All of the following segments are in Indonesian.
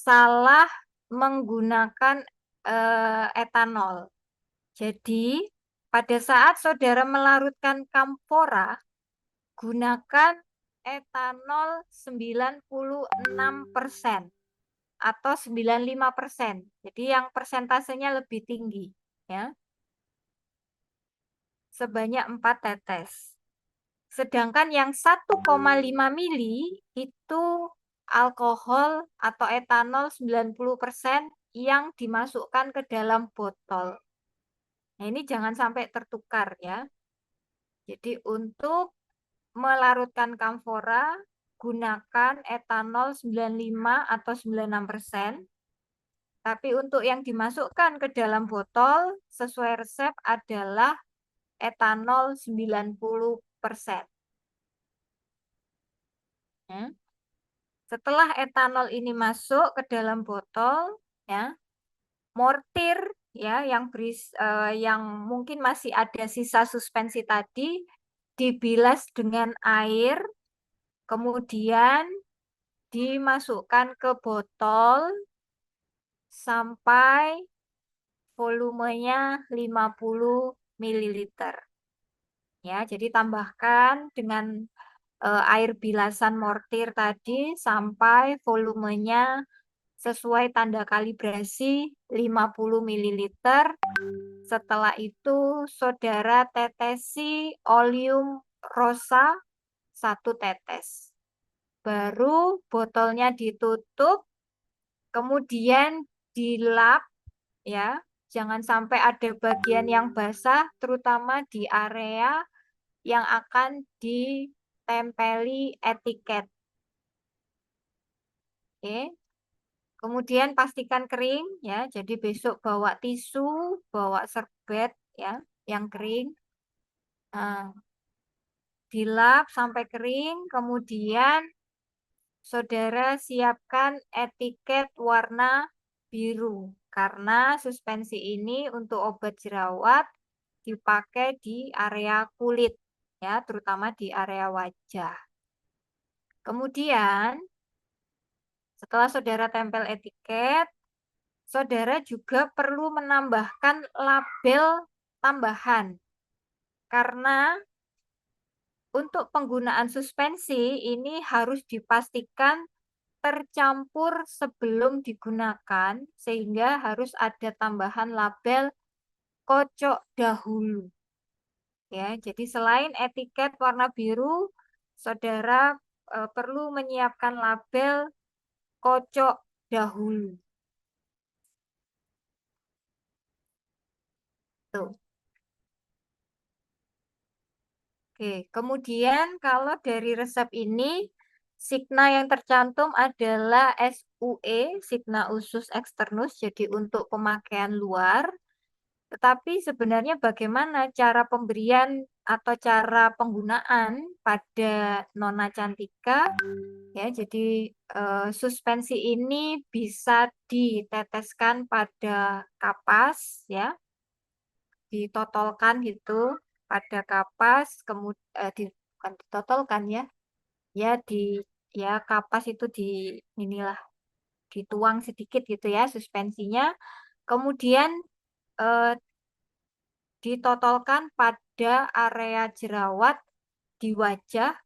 salah menggunakan etanol. Jadi, pada saat saudara melarutkan kamfora, gunakan etanol 96% atau 95%. Jadi yang persentasenya lebih tinggi, ya. Sebanyak 4 tetes. Sedangkan yang 1,5 mili itu alkohol atau etanol 90% yang dimasukkan ke dalam botol. Nah, ini jangan sampai tertukar ya. Jadi untuk melarutkan kamfora, gunakan etanol 95 atau 96%. Tapi untuk yang dimasukkan ke dalam botol sesuai resep adalah etanol 90%. Ya. Setelah etanol ini masuk ke dalam botol, ya, mortir ya yang mungkin masih ada sisa suspensi tadi dibilas dengan air, kemudian dimasukkan ke botol sampai volumenya 50 ml. Ya, jadi tambahkan dengan air bilasan mortir tadi sampai volumenya sesuai tanda kalibrasi 50 ml. Setelah itu saudara tetesi oleum rosa 1 tetes. Baru botolnya ditutup, kemudian dilap ya. Jangan sampai ada bagian yang basah, terutama di area yang akan ditempeli etiket. Oke. Kemudian pastikan kering ya. Jadi besok bawa tisu, bawa serbet ya yang kering. Nah, dilap sampai kering, kemudian saudara siapkan etiket warna biru karena suspensi ini untuk obat jerawat dipakai di area kulit ya, terutama di area wajah. Kemudian setelah saudara tempel etiket, saudara juga perlu menambahkan label tambahan. Karena untuk penggunaan suspensi ini harus dipastikan tercampur sebelum digunakan, sehingga harus ada tambahan label kocok dahulu. Ya, jadi selain etiket warna biru, saudara perlu menyiapkan label kocok dahulu. Tuh. Oke, kemudian kalau dari resep ini, signa yang tercantum adalah SUE, signa usus externus, jadi untuk pemakaian luar. Tetapi sebenarnya bagaimana cara pemberian atau cara penggunaan pada Nona Cantika? Ya, jadi suspensi ini bisa diteteskan pada kapas, ya, ditotolkan gitu pada kapas, kemudian bukan ditotolkan ya, ya di ya kapas itu di inilah dituang sedikit gitu ya suspensinya, kemudian eh, ditotolkan pada area jerawat di wajah,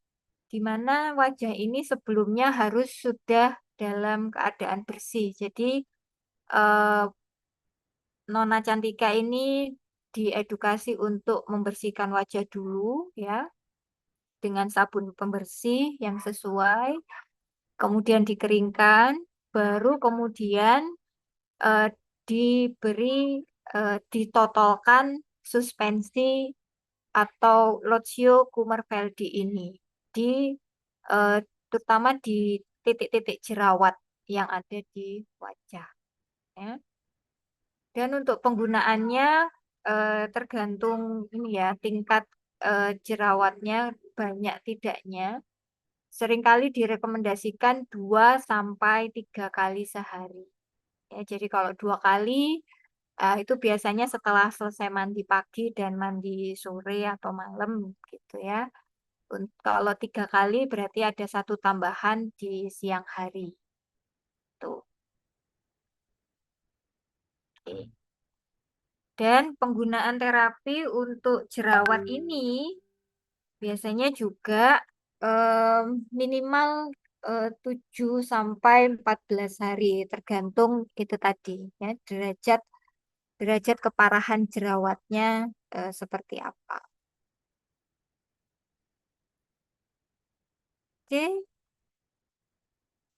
di mana wajah ini sebelumnya harus sudah dalam keadaan bersih. Jadi eh, Nona Cantika ini diedukasi untuk membersihkan wajah dulu ya dengan sabun pembersih yang sesuai, kemudian dikeringkan, baru kemudian eh, diberi ditotolkan suspensi atau Lotio Kumarveldi ini di eh, terutama di titik-titik jerawat yang ada di wajah. Ya. Dan untuk penggunaannya tergantung ini ya tingkat jerawatnya banyak tidaknya. Seringkali direkomendasikan 2 sampai 3 kali sehari. Ya, jadi kalau 2 kali itu biasanya setelah selesai mandi pagi dan mandi sore atau malam gitu ya. Kalau 3 kali berarti ada 1 tambahan di siang hari. Tuh. Dan penggunaan terapi untuk jerawat ini biasanya juga em, minimal 7 sampai 14 hari tergantung itu tadi ya derajat derajat keparahan jerawatnya seperti apa. Oke,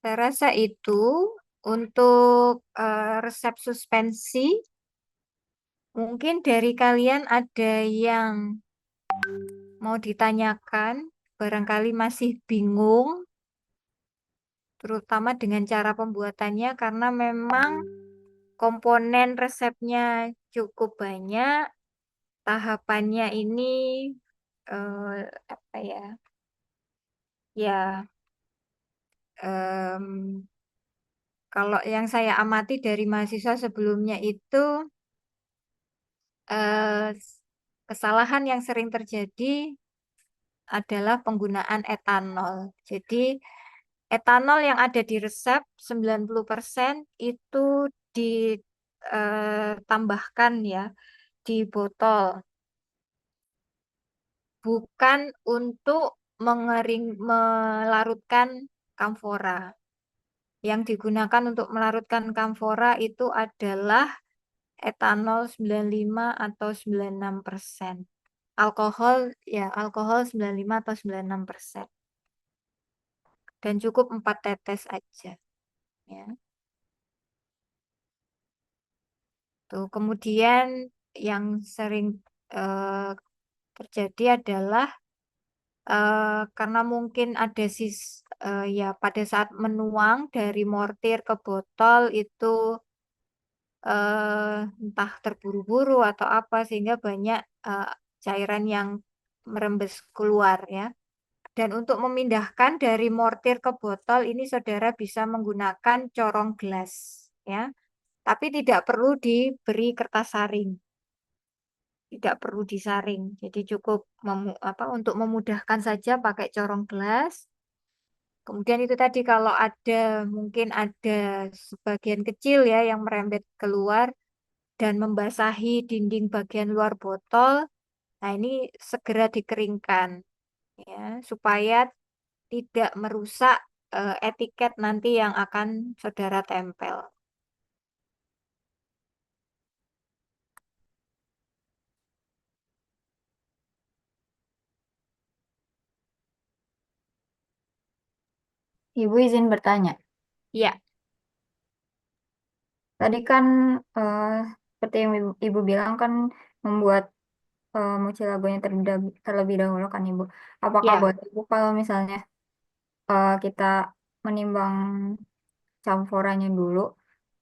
saya rasa itu untuk resep suspensi. Mungkin dari kalian ada yang mau ditanyakan, barangkali masih bingung, terutama dengan cara pembuatannya karena memang komponen resepnya cukup banyak, tahapannya ini apa ya? Ya, em, kalau yang saya amati dari mahasiswa sebelumnya itu eh, kesalahan yang sering terjadi adalah penggunaan etanol. Jadi etanol yang ada di resep 90% itu ditambahkan ya di botol, bukan untuk melarutkan kamfora. Yang digunakan untuk melarutkan kamfora itu adalah etanol 95 atau 96%. Alkohol ya, alkohol 95 atau 96%. Dan cukup 4 tetes aja ya. Tuh, kemudian yang sering eh, terjadi adalah karena mungkin ada ya pada saat menuang dari mortir ke botol itu entah terburu-buru atau apa sehingga banyak eh, cairan yang merembes keluar ya. Dan untuk memindahkan dari mortir ke botol ini saudara bisa menggunakan corong gelas ya. Tapi tidak perlu diberi kertas saring, tidak perlu disaring. Jadi cukup untuk memudahkan saja pakai corong gelas. Kemudian itu tadi kalau ada mungkin ada sebagian kecil ya yang merembet keluar dan membasahi dinding bagian luar botol. Nah, ini segera dikeringkan ya supaya tidak merusak etiket nanti yang akan saudara tempel. Ibu izin bertanya. Ya. Tadi kan eh, seperti yang Ibu bilang kan membuat mucilagonya terlebih dahulu kan Ibu. Apakah Ya. buat Ibu kalau misalnya kita menimbang campurannya dulu,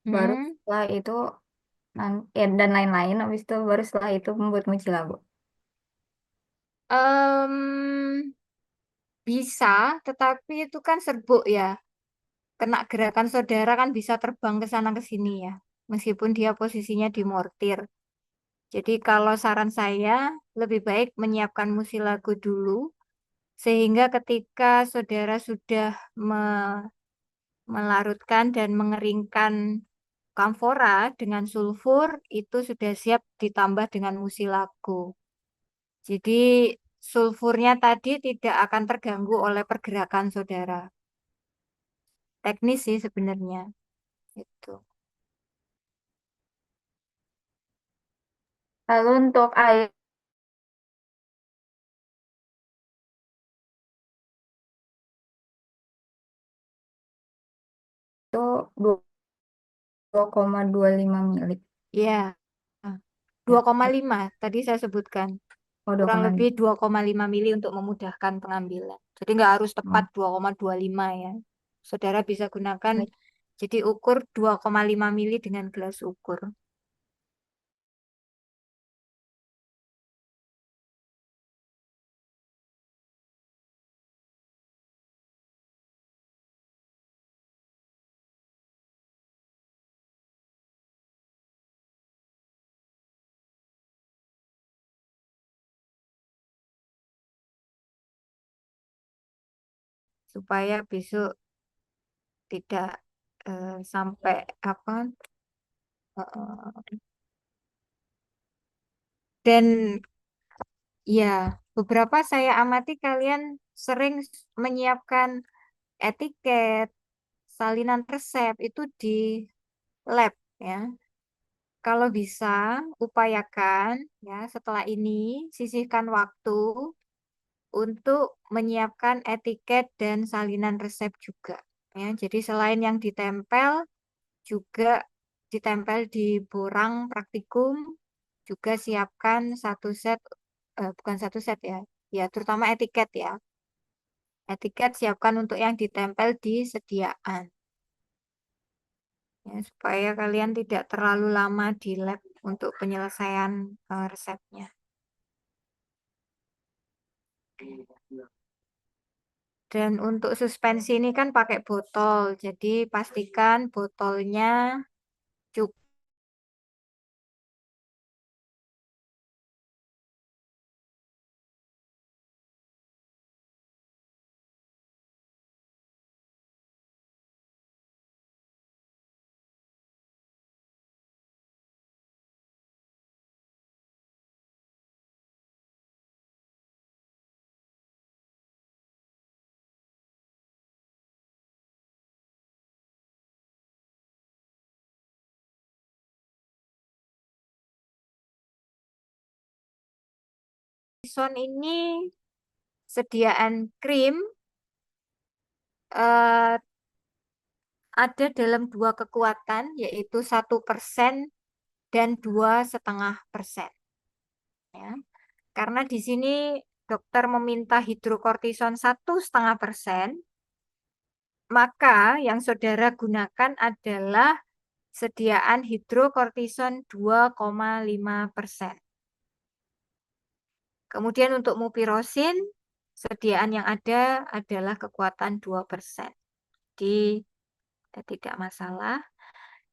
baru Hmm. setelah itu dan lain-lain, habis itu baru setelah itu membuat mucilago. Em, Bisa, tetapi itu kan serbuk ya. Kena gerakan saudara kan bisa terbang ke sana ke sini ya. Meskipun dia posisinya di mortir. Jadi kalau saran saya lebih baik menyiapkan musilago dulu sehingga ketika saudara sudah melarutkan dan mengeringkan kamfora dengan sulfur itu sudah siap ditambah dengan musilago. Jadi sulfurnya tadi tidak akan terganggu oleh pergerakan saudara. Teknis sih sebenarnya itu. Lalu untuk air itu 2,25 mili. Ya, Ya, 2,5 tadi saya sebutkan. oh Kurang lebih 2,5. 2,5 mili untuk memudahkan pengambilan. Jadi nggak harus tepat Oh, 2,25 ya. Saudara bisa gunakan, baik. jadi ukur 2,5 mili dengan gelas ukur. Supaya besok tidak sampai apa Dan ya, beberapa saya amati kalian sering menyiapkan etiket, salinan resep itu di lab ya. Kalau bisa, upayakan ya setelah ini sisihkan waktu untuk menyiapkan etiket dan salinan resep juga. Ya, jadi selain yang ditempel, juga ditempel di borang praktikum, juga siapkan satu set, bukan satu set ya, ya terutama etiket ya. Etiket siapkan untuk yang ditempel di sediaan, ya, supaya kalian tidak terlalu lama di lab untuk penyelesaian resepnya. Dan untuk suspensi ini kan pakai botol, jadi pastikan botolnya cukup. Son ini sediaan krim eh, ada dalam dua kekuatan, yaitu 1% dan 2,5%. Ya. Karena di sini dokter meminta hidrokortison 1,5%, maka yang saudara gunakan adalah sediaan hidrokortison 2,5%. Kemudian untuk mupirocin, sediaan yang ada adalah kekuatan 2%. Jadi tidak masalah.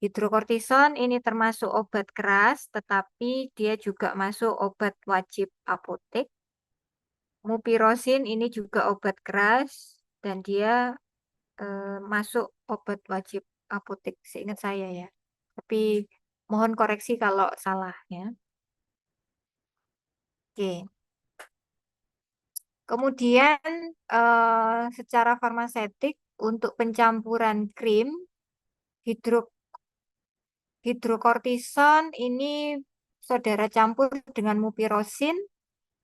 Hidrokortison ini termasuk obat keras, tetapi dia juga masuk obat wajib apotek. Mupirocin ini juga obat keras, dan dia masuk obat wajib apotek, seingat saya ya. Tapi mohon koreksi kalau salah ya. Oke. Kemudian secara farmaseutik untuk pencampuran krim hidro hidrokortison ini saudara campur dengan mupirocin.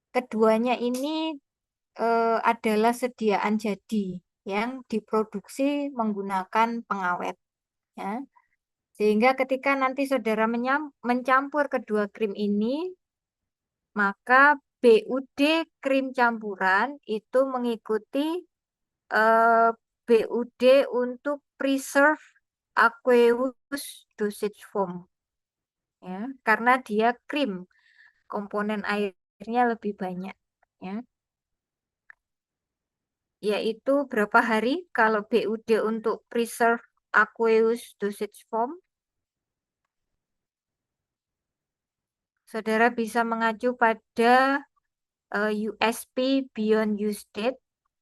Keduanya ini adalah sediaan jadi yang diproduksi menggunakan pengawet ya. Sehingga ketika nanti saudara mencampur kedua krim ini, maka BUD krim campuran itu mengikuti BUD untuk preserve aqueous dosage form ya, karena dia krim, komponen airnya lebih banyak ya. Yaitu berapa hari kalau BUD untuk preserve aqueous dosage form? Saudara bisa mengacu pada USP Beyond Use Date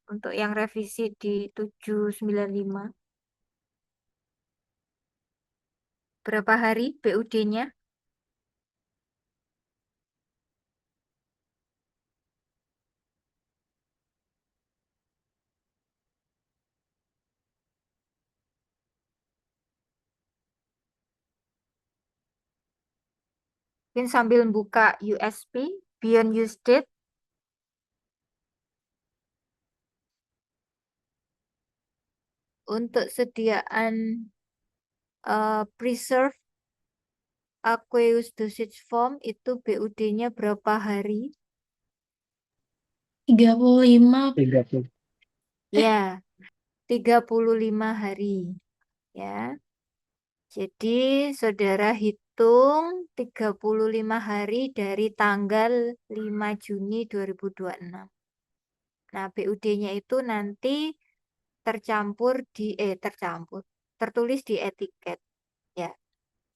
untuk yang revisi di 795. Berapa hari BUD-nya? Mungkin sambil buka USP Beyond Use Date. Untuk sediaan preserve aqueous dosage form itu BUD-nya berapa hari? 35. 30. Ya, 35 hari. Ya. Jadi saudara hitung 35 hari dari tanggal 5 Juni 2026. Nah, BUD-nya itu nanti tertulis di etiket ya.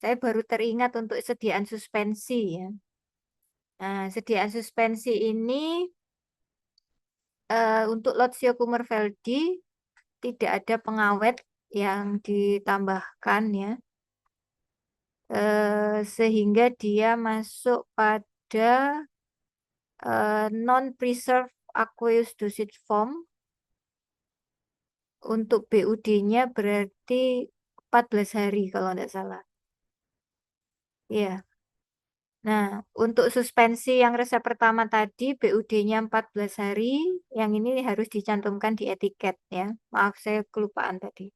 Saya baru teringat untuk sediaan suspensi ya. Nah, sediaan suspensi ini untuk Lotsio Kummerveldi tidak ada pengawet yang ditambahkan ya. sehingga dia masuk pada non-preserved aqueous dosage form. Untuk BUD-nya berarti 14 hari kalau tidak salah. Iya. Nah, untuk suspensi yang resep pertama tadi BUD-nya 14 hari, yang ini harus dicantumkan di etiket ya. Maaf saya kelupaan tadi.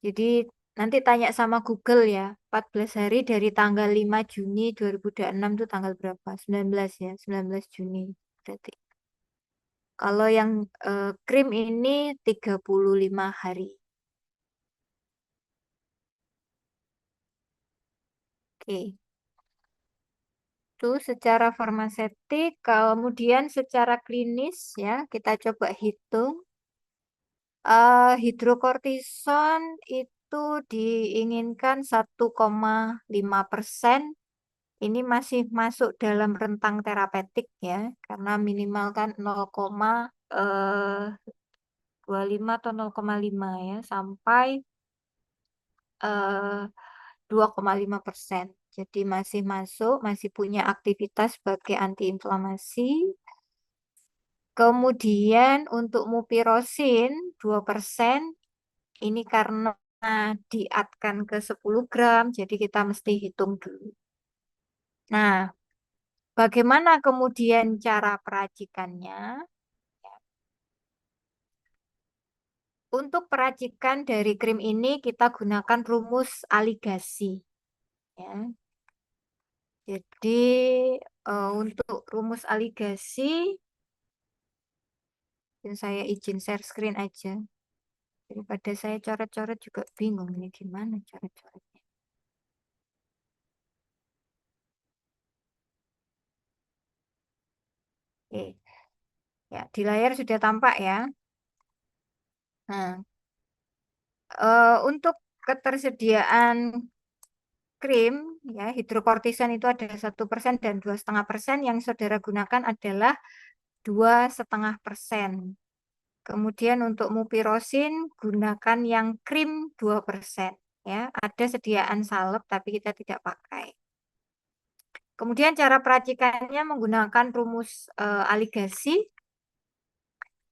Jadi nanti tanya sama Google ya, 14 hari dari tanggal 5 Juni 2026 itu tanggal berapa? 19 ya, 19 Juni berarti. Kalau yang krim ini 35 hari. Oke. Itu secara farmaseutik, kemudian secara klinis ya, kita coba hitung. Hidrokortison itu diinginkan 1,5%. Ini masih masuk dalam rentang terapeutik ya, karena minimal kan 0,25 atau 0,5 ya, sampai 2,5%. Jadi masih masuk, masih punya aktivitas sebagai antiinflamasi. Kemudian untuk mupirocin 2%, ini karena diatkan ke 10 gram, jadi kita mesti hitung dulu. Nah, bagaimana kemudian cara peracikannya? Untuk peracikan dari krim ini kita gunakan rumus aligasi. Ya. Jadi untuk rumus aligasi, saya izin share screen aja. Daripada saya coret-coret juga bingung ini gimana coret-coretnya. Oke. Ya, di layar sudah tampak ya. Nah, untuk ketersediaan krim, ya hidrokortison itu ada 1% dan 2,5%. Yang saudara gunakan adalah 2,5%. Kemudian untuk mupirocin gunakan yang krim 2%. Ya, ada sediaan salep tapi kita tidak pakai. Kemudian cara peracikannya menggunakan rumus aligasi,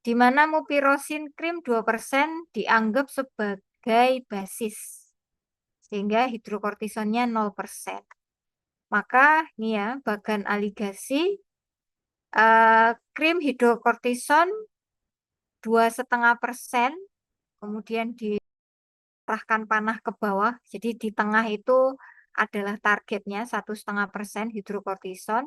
di mana mupirocin krim 2% dianggap sebagai basis, sehingga hidrokortisonnya 0%. Maka ini ya, bagan aligasi, krim hidrokortison 2,5%, kemudian diarahkan panah ke bawah, jadi di tengah itu adalah targetnya 1,5% hidrokortison.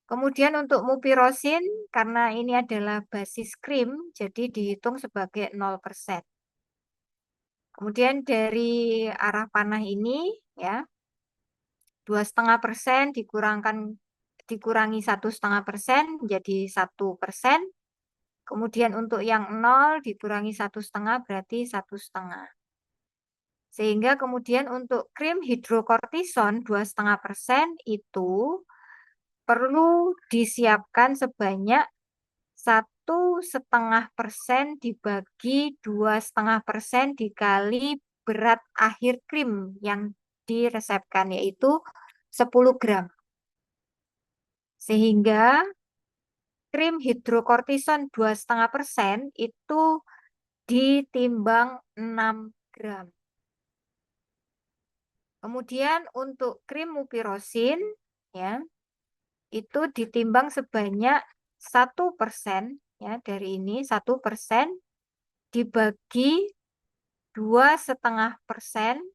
Kemudian untuk mupirocin, karena ini adalah basis krim, jadi dihitung sebagai 0%. Kemudian dari arah panah ini, ya, 2,5% dikurangi 1,5% menjadi 1%. Kemudian untuk yang 0 dikurangi 1,5 berarti 1,5. Sehingga kemudian untuk krim hidrokortison 2,5% itu perlu disiapkan sebanyak 1,5% dibagi 2,5% dikali berat akhir krim yang diresepkan, yaitu 10 gram. Sehingga krim hidrokortison 2,5% itu ditimbang 6 gram. Kemudian untuk krim mupirocin ya, itu ditimbang sebanyak 1%, ya, dari ini 1% dibagi 2,5%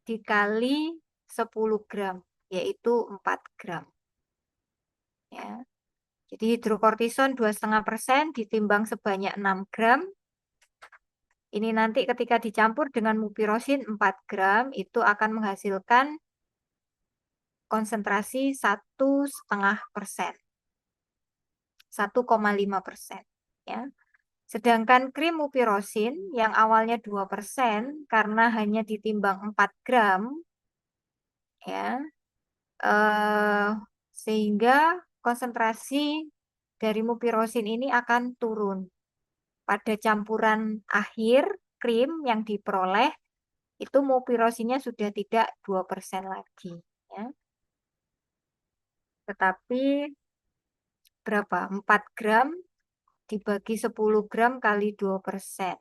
dikali 10 gram, yaitu 4 gram. Ya. Jadi hidrokortison 2,5% ditimbang sebanyak 6 gram. Ini nanti ketika dicampur dengan mupirocin 4 gram, itu akan menghasilkan konsentrasi 1,5%. 1,5%. Ya. Sedangkan krim mupirocin yang awalnya 2% karena hanya ditimbang 4 gram, ya, sehingga konsentrasi dari mupirocin ini akan turun. Pada campuran akhir krim yang diperoleh itu mupirosinya sudah tidak 2% lagi. Ya. Tetapi berapa? 4 gram dibagi 10 gram kali 2%.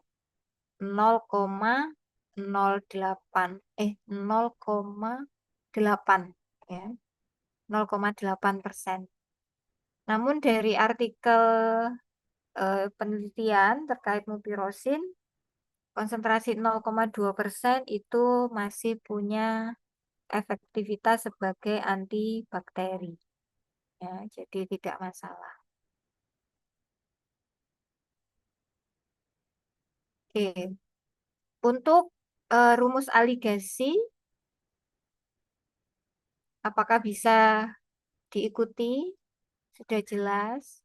0,08. 0,8. Ya. 0,8%. Namun dari artikel penelitian terkait mupirosin, konsentrasi 0,2% itu masih punya efektivitas sebagai antibakteri. Ya, jadi tidak masalah. Oke. Untuk rumus aligasi, apakah bisa diikuti? Sudah jelas.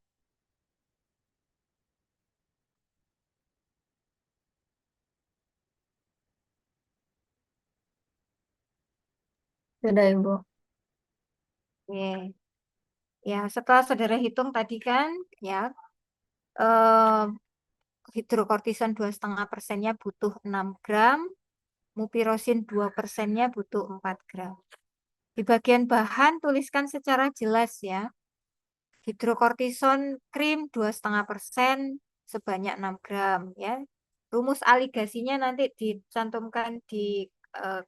Sudah, Ibu. Oke. Ya, setelah saudara hitung tadi kan, ya, eh, hidrokortison 2,5%-nya butuh 6 gram, mupirosin 2%-nya butuh 4 gram. Di bagian bahan tuliskan secara jelas ya. Hidrokortison krim 2,5% sebanyak 6 gram ya. Rumus aligasinya nanti dicantumkan di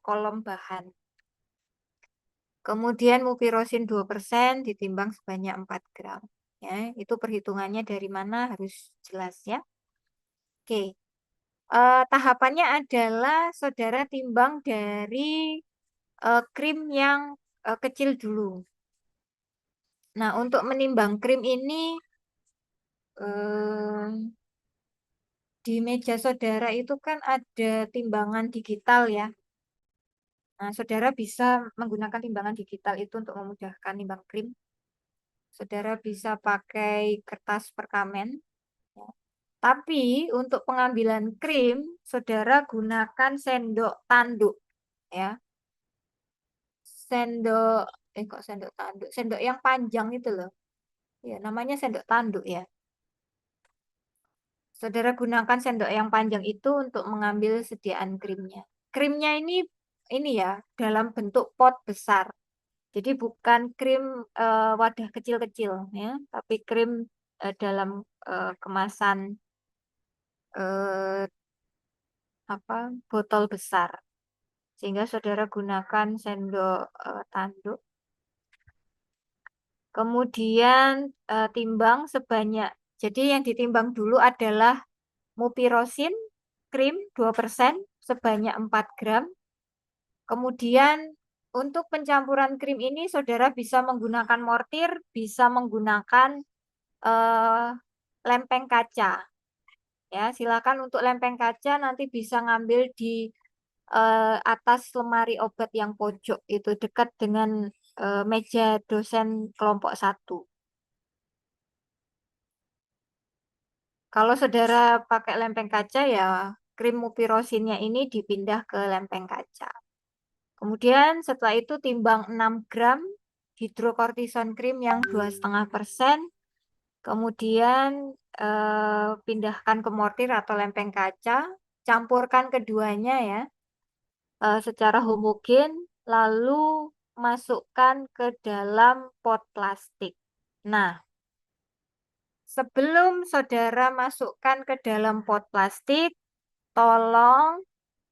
kolom bahan. Kemudian mupirosin 2% ditimbang sebanyak 4 gram. Ya, itu perhitungannya dari mana harus jelas ya. Oke. Tahapannya adalah saudara timbang dari krim yang kecil dulu. Nah, untuk menimbang krim ini di meja saudara itu kan ada timbangan digital ya. Nah, saudara bisa menggunakan timbangan digital itu untuk memudahkan nimbang krim. Saudara bisa pakai kertas perkamen. Ya. Tapi untuk pengambilan krim, saudara gunakan sendok tanduk. Ya. Sendok, kok sendok tanduk? Sendok yang panjang itu loh. Ya, namanya sendok tanduk ya. Saudara gunakan sendok yang panjang itu untuk mengambil sediaan krimnya. Krimnya ini ya dalam bentuk pot besar. Jadi bukan krim wadah kecil-kecil ya, tapi krim dalam kemasan eh, botol besar. Sehingga saudara gunakan sendok tanduk. Kemudian timbang sebanyak. Jadi yang ditimbang dulu adalah mupirosin krim 2% sebanyak 4 gram. Kemudian untuk pencampuran krim ini saudara bisa menggunakan mortir, bisa menggunakan eh, lempeng kaca. Ya, silakan untuk lempeng kaca nanti bisa ngambil di atas lemari obat yang pojok itu dekat dengan meja dosen kelompok 1. Kalau saudara pakai lempeng kaca ya krim mupirosinnya ini dipindah ke lempeng kaca. Kemudian setelah itu timbang 6 gram hidrokortison krim yang 2,5%. Kemudian pindahkan ke mortir atau lempeng kaca. Campurkan keduanya ya secara homogen. Lalu masukkan ke dalam pot plastik. Nah, sebelum saudara masukkan ke dalam pot plastik, tolong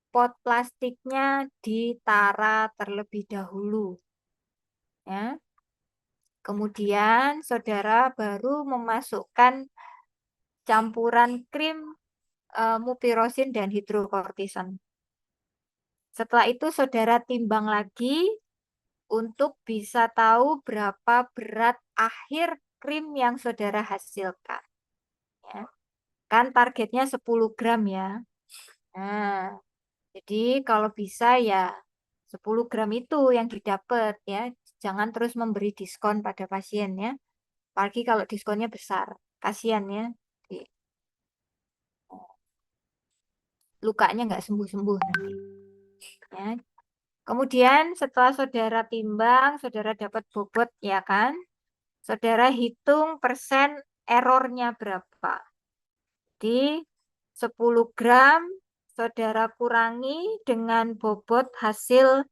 pot plastiknya ditara terlebih dahulu. Ya. Kemudian saudara baru memasukkan campuran krim mupirosin dan hidrokortison. Setelah itu saudara timbang lagi untuk bisa tahu berapa berat akhir krim yang saudara hasilkan. Ya. Kan targetnya 10 gram ya. Nah, jadi kalau bisa ya 10 gram itu yang didapat ya. Jangan terus memberi diskon pada pasien ya. Apalagi kalau diskonnya besar. Kasihan ya. Lukanya nggak sembuh-sembuh nanti. Ya. Kemudian setelah saudara timbang, saudara dapat bobot ya kan? Saudara hitung persen errornya berapa. Di 10 gram saudara kurangi dengan bobot hasil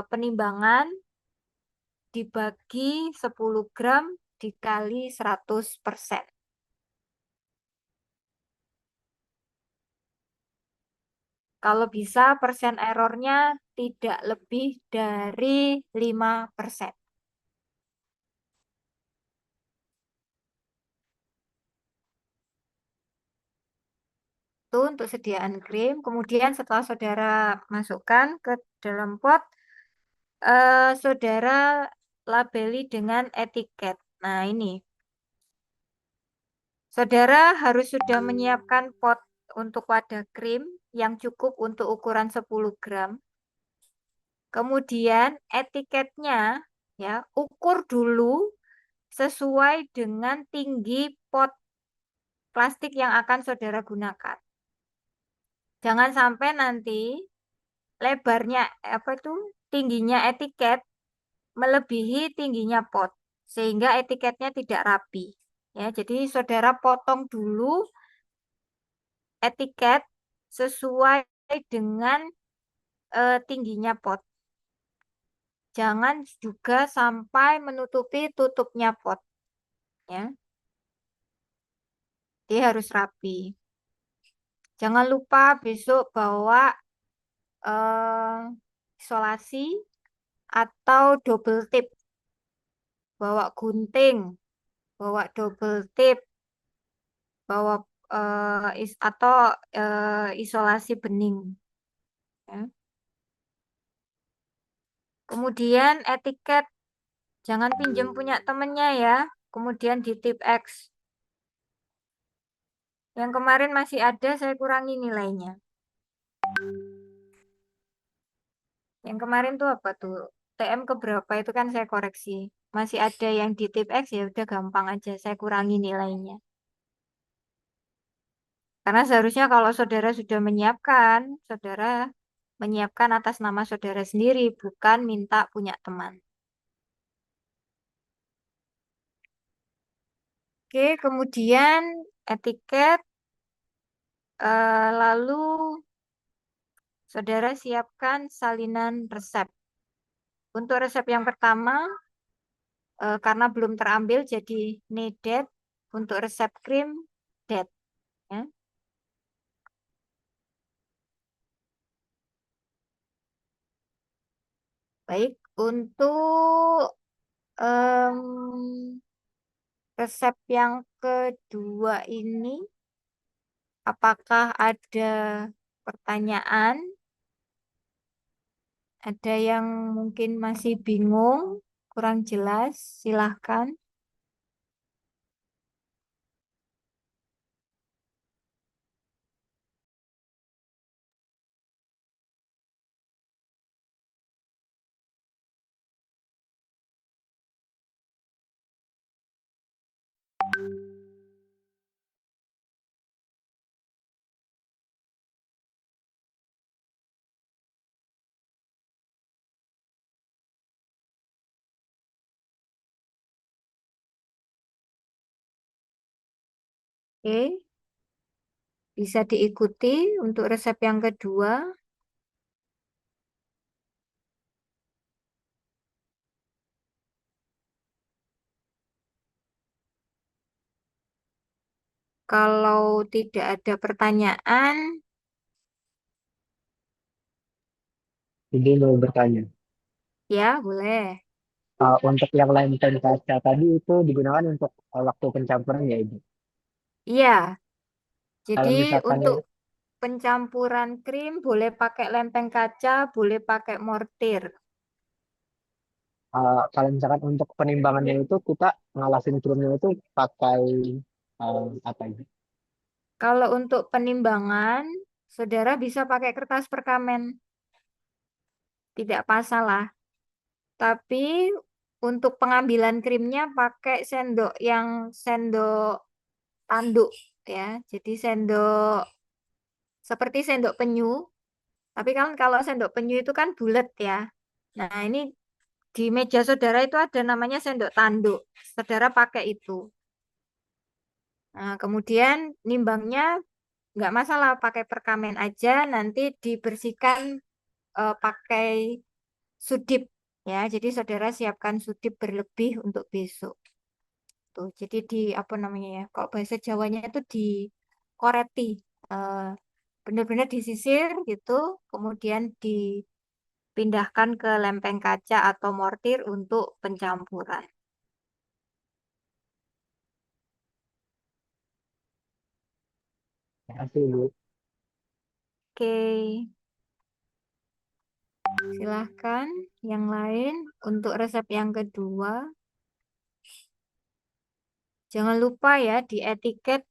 penimbangan dibagi 10 gram dikali 100%. Kalau bisa persen errornya tidak lebih dari 5%. Itu untuk sediaan krim. Kemudian setelah saudara masukkan ke dalam pot, saudara labeli dengan etiket. Nah, ini. Saudara harus sudah menyiapkan pot untuk wadah krim yang cukup untuk ukuran 10 gram. Kemudian etiketnya ya, ukur dulu sesuai dengan tinggi pot plastik yang akan saudara gunakan. Jangan sampai nanti lebarnya tingginya etiket melebihi tingginya pot sehingga etiketnya tidak rapi. Ya, jadi saudara potong dulu etiket sesuai dengan tingginya pot. Jangan juga sampai menutupi tutupnya pot. Ya. Dia harus rapi. Jangan lupa besok bawa isolasi atau double tip. Bawa gunting, bawa double tip, bawa atau isolasi bening. Ya. Kemudian etiket, jangan pinjam punya temennya ya. Kemudian di tip X. Yang kemarin masih ada, saya kurangi nilainya. Yang kemarin tuh apa tuh? TM keberapa itu kan saya koreksi. Masih ada yang di tip X, ya udah gampang aja, saya kurangi nilainya. Karena seharusnya kalau saudara sudah menyiapkan, saudara menyiapkan atas nama saudara sendiri, bukan minta punya teman. Oke, kemudian etiket, lalu saudara siapkan salinan resep. Untuk resep yang pertama, karena belum terambil jadi needed. Untuk resep krim, dead. Ya. Baik, untuk resep yang kedua ini, apakah ada pertanyaan? Ada yang mungkin masih bingung, kurang jelas, silahkan. Oke, bisa diikuti untuk resep yang kedua. Kalau tidak ada pertanyaan, Jadi mau bertanya, ya boleh. untuk yang lempeng kaca tadi itu digunakan untuk waktu pencampuran ya Ibu. Iya, jadi Kalau misalkan untuk pencampuran krim boleh pakai lempeng kaca, boleh pakai mortir. kalau misalkan untuk penimbangannya itu kita ngalasin krimnya itu pakai apa ini? Kalau untuk penimbangan, saudara bisa pakai kertas perkamen. Tidak masalah. Tapi untuk pengambilan krimnya pakai sendok tanduk ya. Jadi sendok seperti sendok penyu. Tapi kan kalau sendok penyu itu kan bulat ya. Nah, ini di meja saudara itu ada namanya sendok tanduk. Saudara pakai itu. Nah, kemudian nimbangnya nggak masalah pakai perkamen aja, nanti dibersihkan pakai sudip ya. Jadi saudara siapkan sudip berlebih untuk besok. Tuh, jadi di apa namanya ya? Kalau bahasa Jawanya itu dikoreti, eh, benar-benar disisir gitu, kemudian dipindahkan ke lempeng kaca atau mortir untuk pencampuran. Terima kasih, Bu. Oke, silahkan yang lain untuk resep yang kedua. Jangan lupa ya di etiket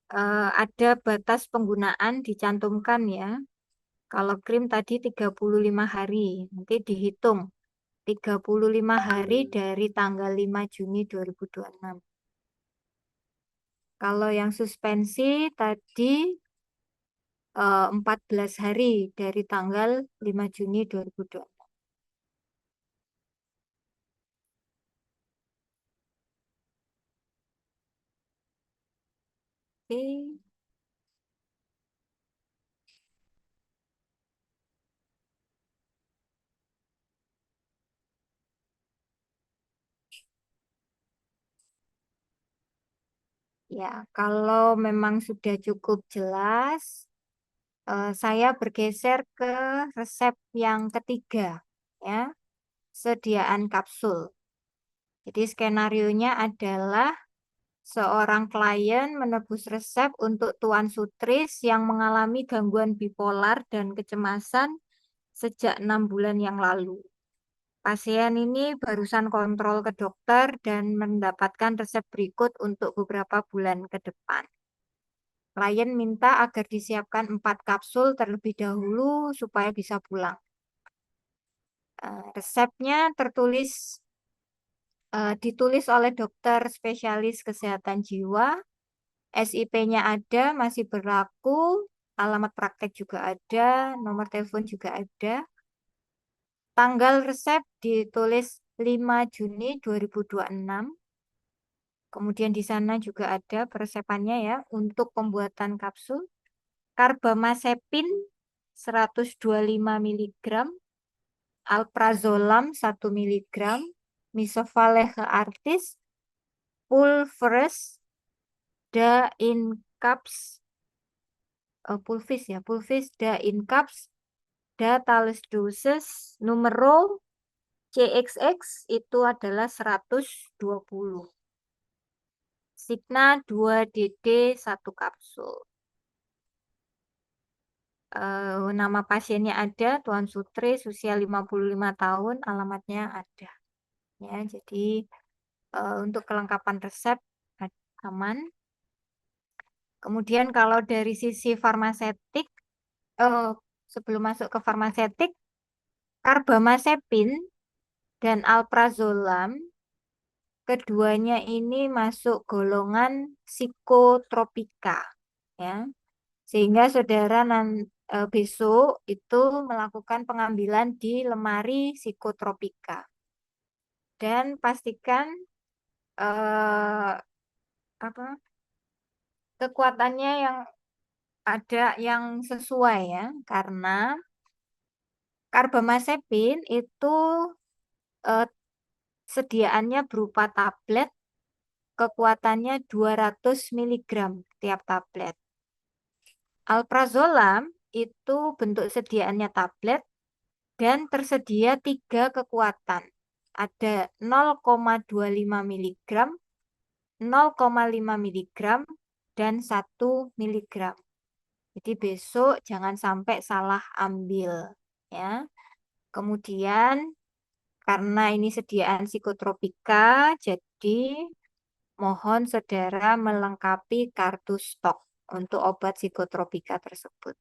ada batas penggunaan dicantumkan ya. Kalau krim tadi 35 hari, nanti dihitung 35 hari dari tanggal 5 Juni 2026. Kalau yang suspensi tadi 14 hari dari tanggal 5 Juni 2026. Oke. Ya, kalau memang sudah cukup jelas, saya bergeser ke resep yang ketiga, ya, sediaan kapsul. Jadi skenarionya adalah seorang klien menebus resep untuk Tuan Sutris yang mengalami gangguan bipolar dan kecemasan sejak 6 bulan yang lalu. Pasien ini barusan kontrol ke dokter dan mendapatkan resep berikut untuk beberapa bulan ke depan. Klien minta agar disiapkan 4 kapsul terlebih dahulu supaya bisa pulang. Resepnya ditulis oleh dokter spesialis kesehatan jiwa, SIP-nya ada, masih berlaku, alamat praktek juga ada, nomor telepon juga ada. Tanggal resep ditulis 5 Juni 2026. Kemudian di sana juga ada peresepannya ya untuk pembuatan kapsul. Karbamazepin 125 mg, alprazolam 1 mg, misovalere artis, pulveris, da in cups, pulvis da in cups, da Thales doses, numero CXX itu adalah 120. Signa 2DD 1 kapsul. Nama pasiennya ada, Tuan Sutris, usia 55 tahun, alamatnya ada. Ya, jadi untuk kelengkapan resep aman. Kemudian kalau dari sisi farmasetik, sebelum masuk ke farmasetik, karbamazepin dan alprazolam, keduanya ini masuk golongan psikotropika, ya. Sehingga saudara besok itu melakukan pengambilan di lemari psikotropika. Dan pastikan kekuatannya yang ada yang sesuai ya, karena karbamazepin itu sediaannya berupa tablet, kekuatannya 200 mg tiap tablet. Alprazolam itu bentuk sediaannya tablet dan tersedia 3 kekuatan. Ada 0,25 mg, 0,5 mg, dan 1 mg. Jadi besok jangan sampai salah ambil ya. Kemudian karena ini sediaan psikotropika, jadi mohon saudara melengkapi kartu stok untuk obat psikotropika tersebut.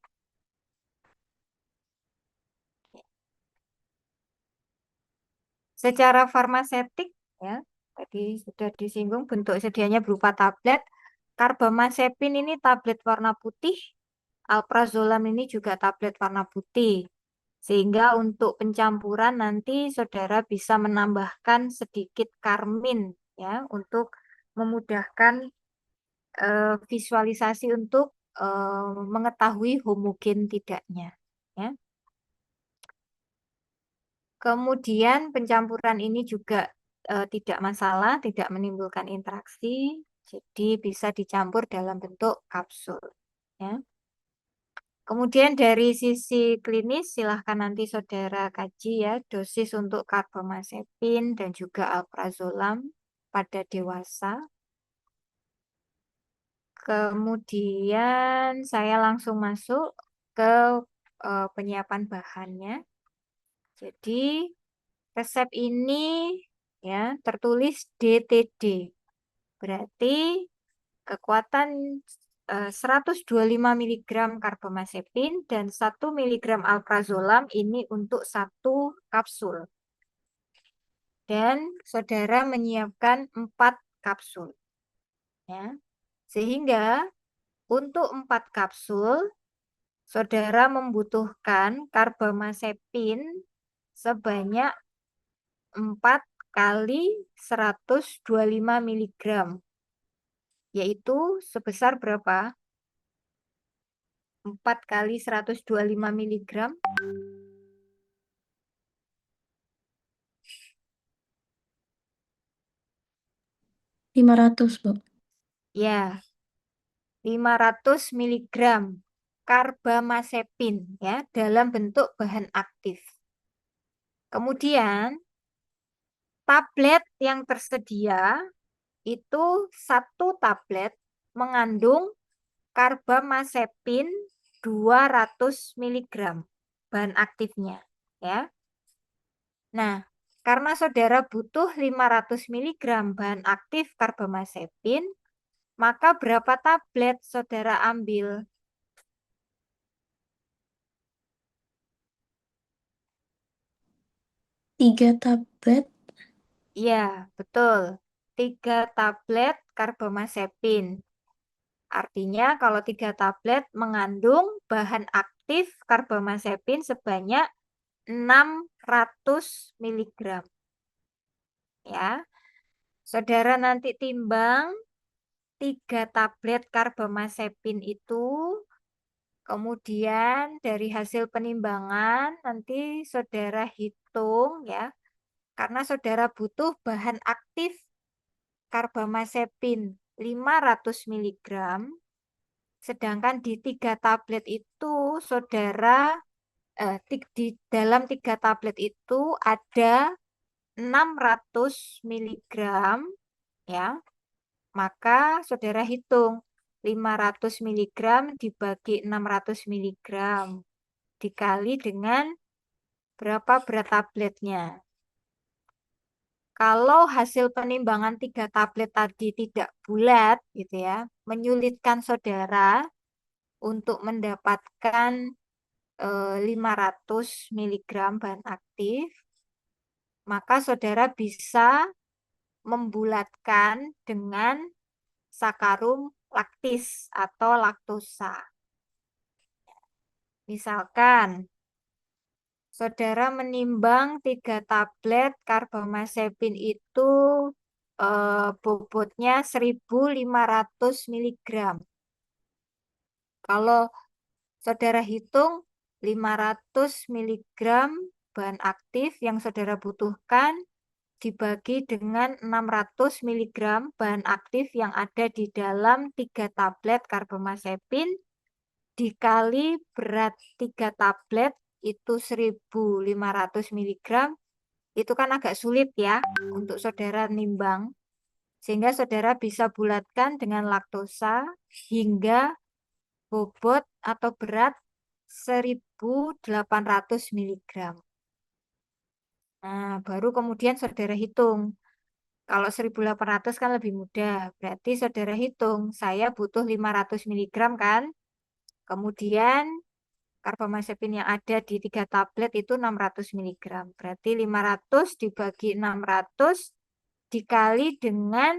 Secara farmasetik ya, tadi sudah disinggung bentuk sedianya berupa tablet. Karbamazepin ini tablet warna putih, alprazolam ini juga tablet warna putih. Sehingga untuk pencampuran nanti saudara bisa menambahkan sedikit karmin ya untuk memudahkan visualisasi untuk mengetahui homogen tidaknya. Ya. Kemudian pencampuran ini juga tidak masalah, tidak menimbulkan interaksi, jadi bisa dicampur dalam bentuk kapsul. Ya. Kemudian dari sisi klinis, silahkan nanti saudara kaji ya dosis untuk karbamazepin dan juga alprazolam pada dewasa. Kemudian saya langsung masuk ke penyiapan bahannya. Jadi resep ini ya tertulis DTD. Berarti kekuatan 125 mg karbamazepin dan 1 mg alprazolam ini untuk 1 kapsul. Dan saudara menyiapkan 4 kapsul. Ya. Sehingga untuk 4 kapsul, saudara membutuhkan karbamazepin sebanyak 4 kali 125 mg. Yaitu sebesar berapa? 4 kali 125 mg. 500, Bu. Ya, 500 mg karbamazepin ya dalam bentuk bahan aktif. Kemudian tablet yang tersedia itu 1 tablet mengandung karbamazepin 200 mg bahan aktifnya ya. Nah, karena saudara butuh 500 mg bahan aktif karbamazepin, maka berapa tablet saudara ambil? 3 tablet. Ya, betul. 3 tablet karbamazepin. Artinya kalau 3 tablet mengandung bahan aktif karbamazepin sebanyak 600 mg. Ya. Saudara nanti timbang 3 tablet karbamazepin itu, kemudian dari hasil penimbangan nanti saudara hitung ya. Karena saudara butuh bahan aktif karbamazepin 500 mg, sedangkan di 3 tablet itu saudara di dalam 3 tablet itu ada 600 mg ya. Maka saudara hitung 500 mg dibagi 600 mg dikali dengan berapa berat tabletnya. Kalau hasil penimbangan 3 tablet tadi tidak bulat gitu ya, menyulitkan saudara untuk mendapatkan 500 mg bahan aktif, maka saudara bisa membulatkan dengan sakarum laktis atau laktosa. Misalkan saudara menimbang 3 tablet karbamazepin itu bobotnya 1.500 mg. Kalau saudara hitung 500 mg bahan aktif yang saudara butuhkan dibagi dengan 600 mg bahan aktif yang ada di dalam 3 tablet karbamazepin dikali berat 3 tablet itu 1.500 mg, itu kan agak sulit ya untuk saudara nimbang. Sehingga saudara bisa bulatkan dengan laktosa hingga bobot atau berat 1.800 mg. Nah, baru kemudian saudara hitung. Kalau 1.800 kan lebih mudah. Berarti saudara hitung, saya butuh 500 mg kan? Kemudian karbamazepin yang ada di 3 tablet itu 600 mg. Berarti 500 dibagi 600 dikali dengan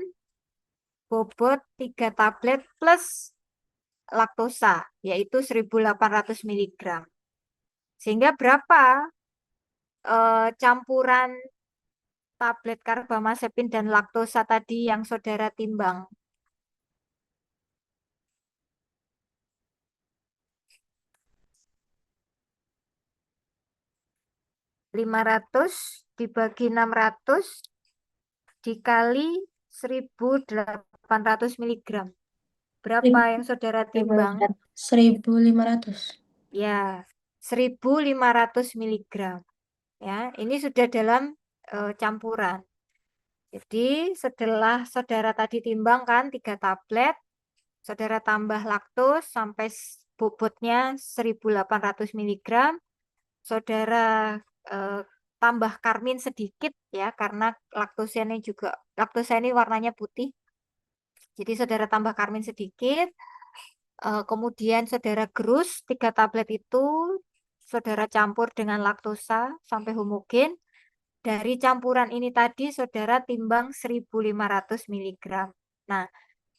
bobot 3 tablet plus laktosa, yaitu 1.800 mg. Sehingga berapa campuran tablet karbamazepin dan laktosa tadi yang saudara timbang? 500 dibagi 600 dikali 1.800 miligram. Berapa yang saudara timbang? 1.500. Ya, 1.500 miligram. Ya, ini sudah dalam campuran. Jadi setelah saudara tadi timbang kan 3 tablet, saudara tambah laktos sampai bobotnya 1.800 miligram, saudara eh, tambah karmin sedikit ya karena laktosa ini warnanya putih. Jadi saudara tambah karmin sedikit, kemudian saudara gerus 3 tablet itu, saudara campur dengan laktosa sampai homogen. Dari campuran ini tadi saudara timbang 1.500 miligram. Nah,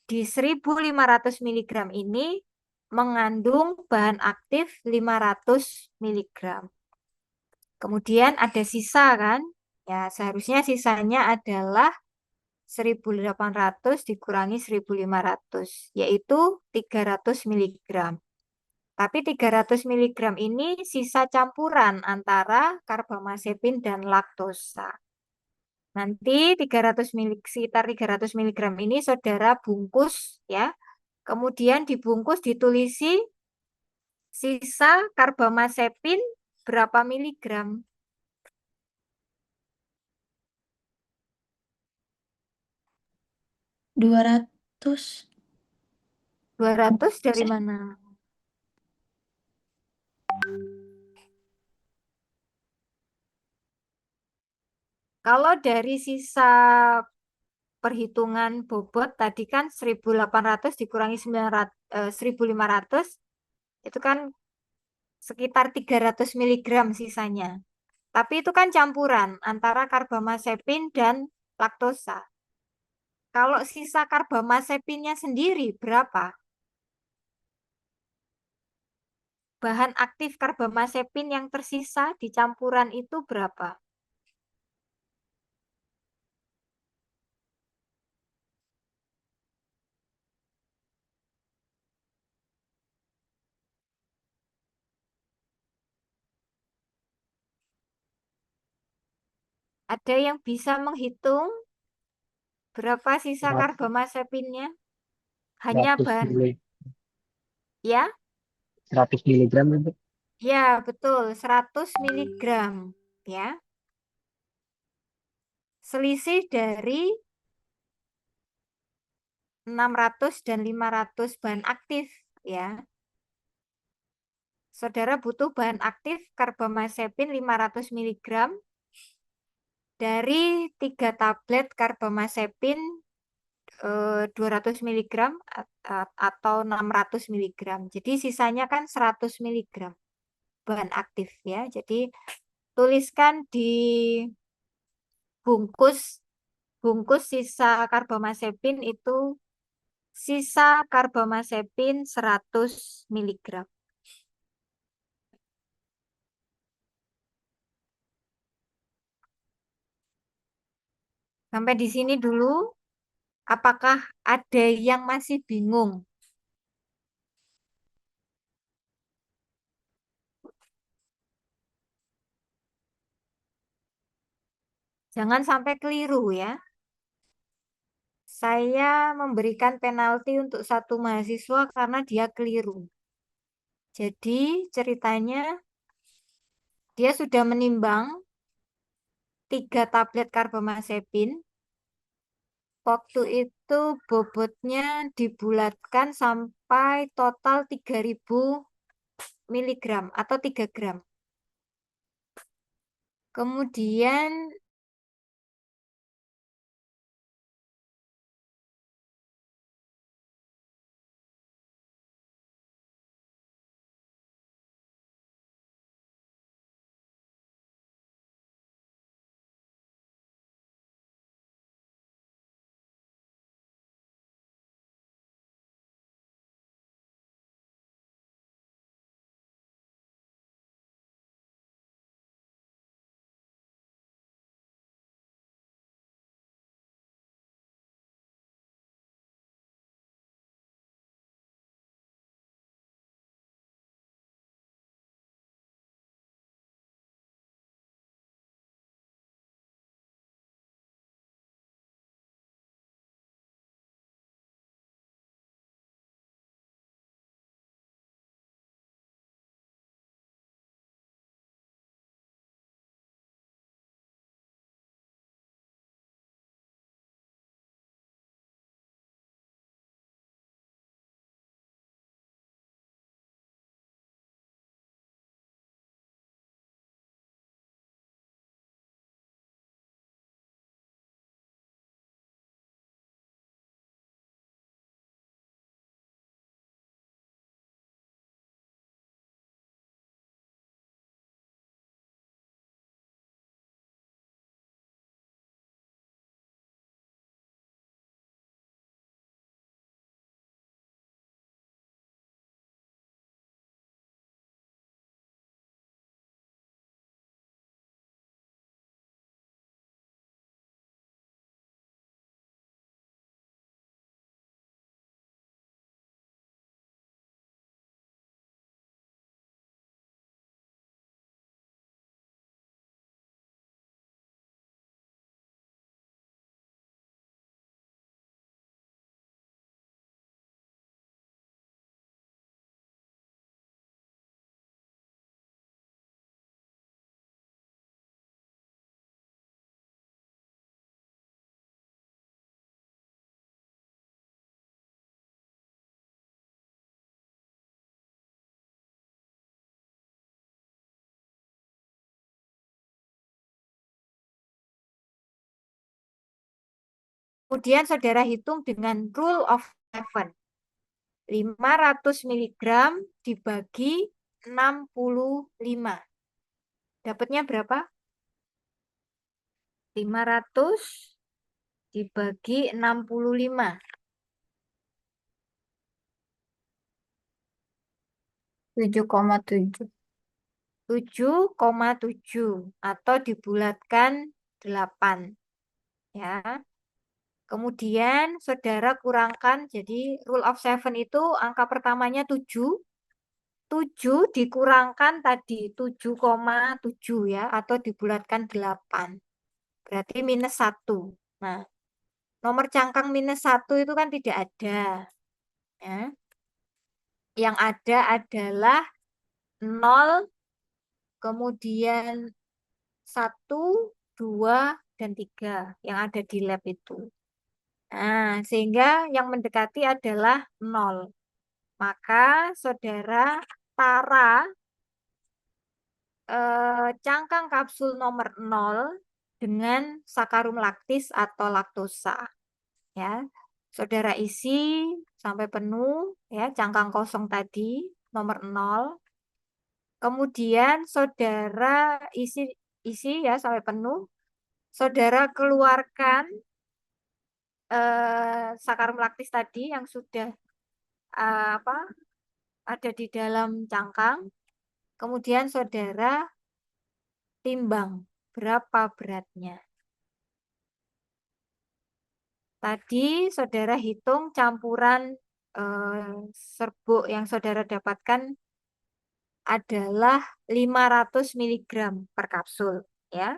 di 1.500 miligram ini mengandung bahan aktif 500 miligram. Kemudian ada sisa kan? Ya, seharusnya sisanya adalah 1.800 dikurangi 1.500, yaitu 300 miligram. Tapi 300 miligram ini sisa campuran antara karbamazepin dan laktosa. Nanti 300 sekitar 300 miligram ini saudara bungkus ya. Kemudian dibungkus ditulisi sisa karbamazepin berapa miligram. 200. 200 dari mana? Kalau dari sisa perhitungan bobot tadi kan 1.800 dikurangi 1.500 itu kan sekitar 300 miligram sisanya. Tapi itu kan campuran antara karbamazepin dan laktosa. Kalau sisa karbamazepinnya sendiri berapa? Bahan aktif karbamazepin yang tersisa di campuran itu berapa? Ada yang bisa menghitung berapa sisa karbamazepinnya? Hanya 100 bahan, mili, ya? 100 miligram itu. Ya, betul, 100 miligram, ya. Selisih dari 600 dan 500 bahan aktif, ya. Saudara butuh bahan aktif karbamazepin 500 miligram dari 3 tablet karbamazepin 200 miligram atau 600 miligram. Jadi sisanya kan 100 miligram bahan aktif ya. Jadi tuliskan di bungkus bungkus sisa karbamazepin itu sisa karbamazepin 100 miligram. Sampai di sini dulu. Apakah ada yang masih bingung? Jangan sampai keliru ya. Saya memberikan penalti untuk satu mahasiswa karena dia keliru. Jadi ceritanya dia sudah menimbang 3 tablet karbamazepin. Waktu itu bobotnya dibulatkan sampai total 3.000 miligram atau 3 gram. Kemudian Kemudian saudara hitung dengan rule of seven. 500 mg dibagi 65. Dapatnya berapa? 500 dibagi 65. 7,7. 7,7 atau dibulatkan 8. Ya. Kemudian saudara kurangkan, jadi rule of seven itu angka pertamanya 7. 7 dikurangkan tadi 7,7 ya, atau dibulatkan 8. Berarti minus 1. Nah, nomor cangkang minus 1 itu kan tidak ada. Ya. Yang ada adalah 0, kemudian 1, 2, dan 3 yang ada di lab itu. Nah, sehingga yang mendekati adalah 0. Maka saudara tara cangkang kapsul nomor 0 dengan sakarum laktis atau laktosa. Ya, saudara isi sampai penuh ya cangkang kosong tadi nomor 0. Kemudian saudara isi ya sampai penuh. Saudara keluarkan sakarum laktis tadi yang sudah apa ada di dalam cangkang. Kemudian saudara timbang berapa beratnya. Tadi saudara hitung campuran serbuk yang saudara dapatkan adalah 500 mg per kapsul. Ya.